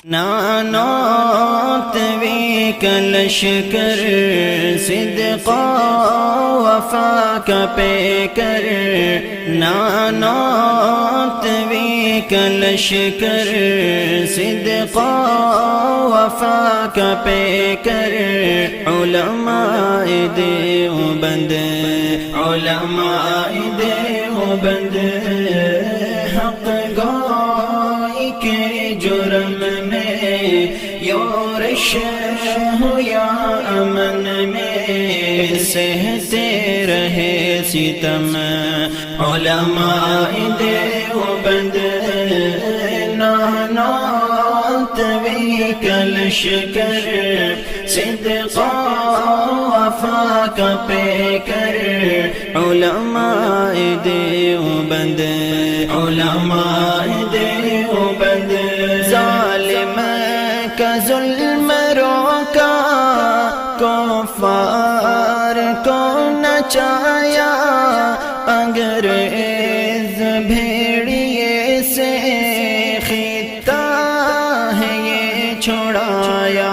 nanotvi کا لشکر صدق وفا کا پیکر nanotvi کا لشکر صدق وفا کا پیکر علماء دیوبند علماء دیوبند حق گوئی کے جرم میں یورش ہو یا امن میں سہتے رہے ستم علماء دیوبند nanotvi کا لشکر صدق وفا کا پیکر علماء دیوبند علماء دیوبند ظالم کا ظلم روکا کفار کو نچایا انگریز بھیڑیے سے خطہ ہے یہ چھڑایا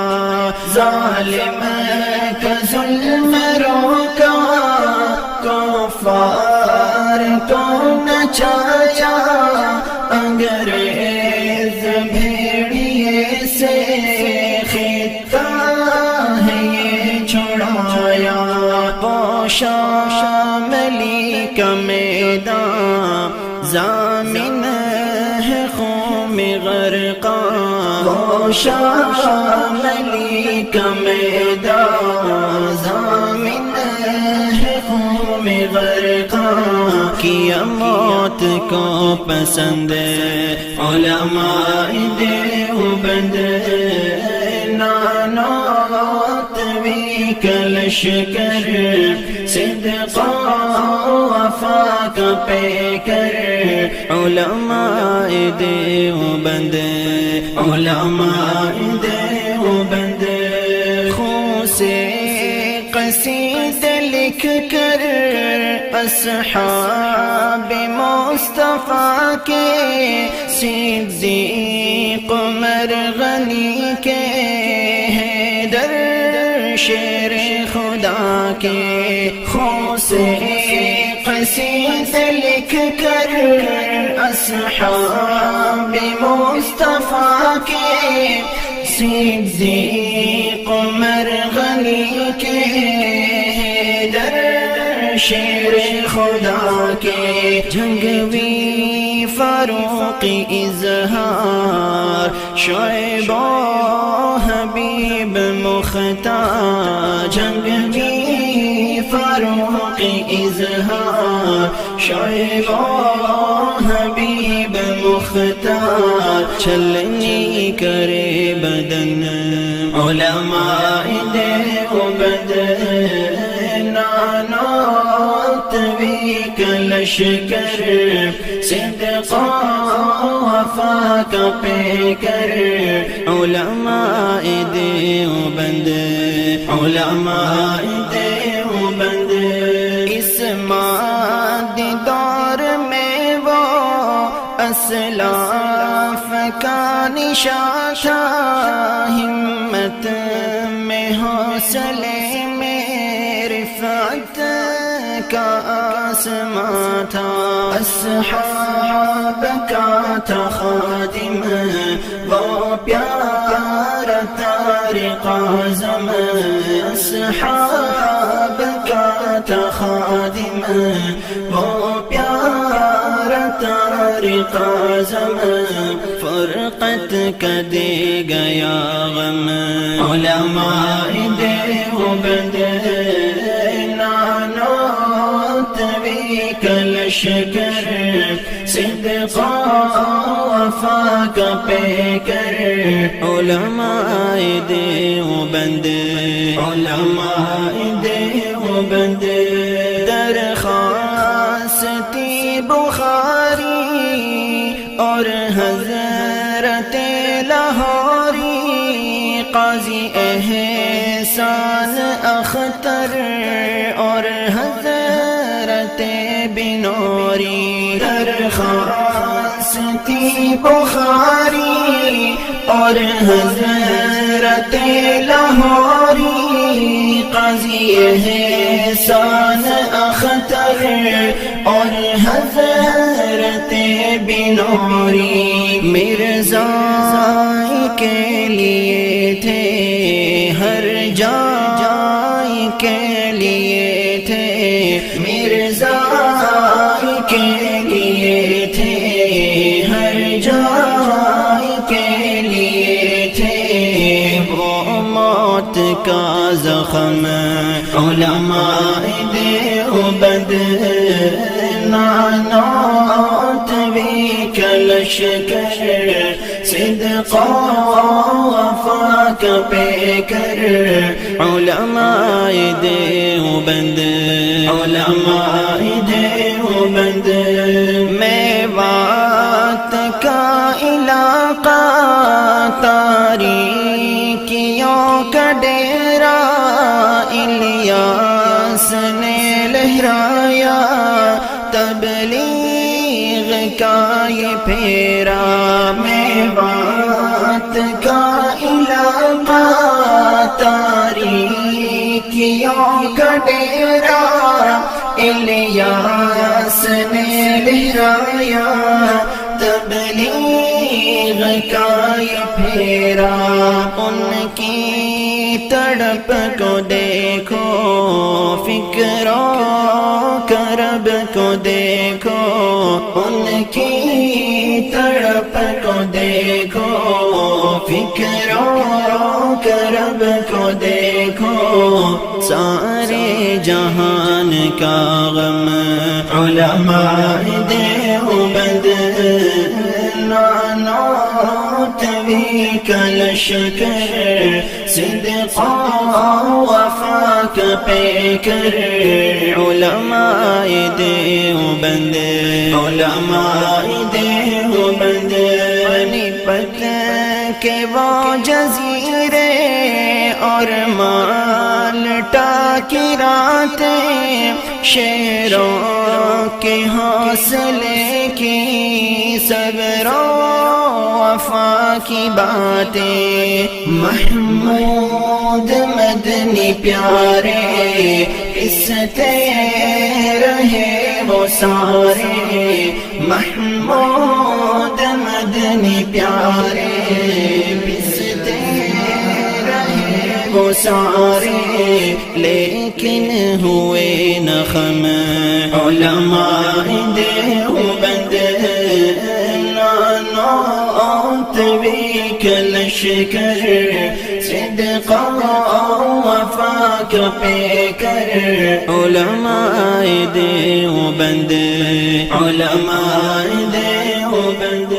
ظالم کا ظلم روکا کفار کو نچایا انگریز بھیڑیے سے خطہ ہے یہ چھڑایا شاملی کا میدان ضامن ہے خون میں غرقہ شاملی کا میدان ضامن ہے خون میں غرقہ کیا موت کو پسند علماء دیوبند nanotvi کا لشکر صدق وفا کا پیکر علماء دیوبند علماء دیوبند خون سے قصیدے لکھ کر اصحاب مصطفیٰ کے صدیق عمر غنی کے حیدر شیر خدا کے خون سے قصیدے لکھ کر اصحاب مصطفیٰ کے صدیق عمر غنی کے حیدر شیر خدا کے جنگوی فاروق اظہار شعیب و حبیب مختار جنگوی فاروق اظہار شعیب و حبیب مختار چلنی کرے بدن علماء دیوبند nanotvi کا لشکر صدق وفا کا پیکر علماء دیوبند علماء دیوبند اس مادی دور میں وہ اسلاف کا نشان تھا ہمت میں حوصلے میں رفعت کا آسماں تھا اصحاب کا تھا خادم وہ پیارا طارق اعظم اصحاب کا تھا خادم وہ پیارا طارق اعظم فرقت کا دے گیا غم علماء دیوبند nanotvi کا لشکر صدق وفا کا پیکر علماء دیوبند علماء دیوبند درخواست بخاری اور حضرت لاہوری قاضی احسان اختر اور حضرت بنوری درخواست بخاری اور حضرت لاہوری قاضی احسان اختر اور حضرت بنوری مرزا کے لیے تھے ہر جائے کے لیے تھے مرزا کے لیے تھے ہر جائے کے لیے تھے وہ موت کا زخم علماء دیوبند نانوتوی کا لشکر صدق و وفا کا پیکر علماء دیوبند علماء دیوبند میوات کا علاقہ تاریکیوں کا ڈیرا الیاس نے لہرایا تبلیغ کا یہ پھیرا میوات کا علاقہ تاریکیوں کا ڈیرا الیاس نے لہرایا تبلیغ کا یہ پھیرا ان کی تڑپ کو دیکھو فکر و کرب کو دیکھو ان کی تڑپ کو دیکھو فکر و کرب کو دیکھو سارے جہان کا غم علماء دیوبند نانوتوی کا لشکر صدق و وفا کا پیکر علماء دیوبند علماء دیوبند پت کے وہ جزیرے اور مالٹا کی راتیں شیروں کے حوصلے کی صبر و وفا کی باتیں محمود مدنی پیارے قصتے رہے وہ سارے محمود مدنی پیارے قصتے رہے وہ سارے لیکن ہوئے نخم علماء دیوبند نانوتوی کا لشکر صدق و وفا کا پیکر علماء دیوبند علماء دیوبند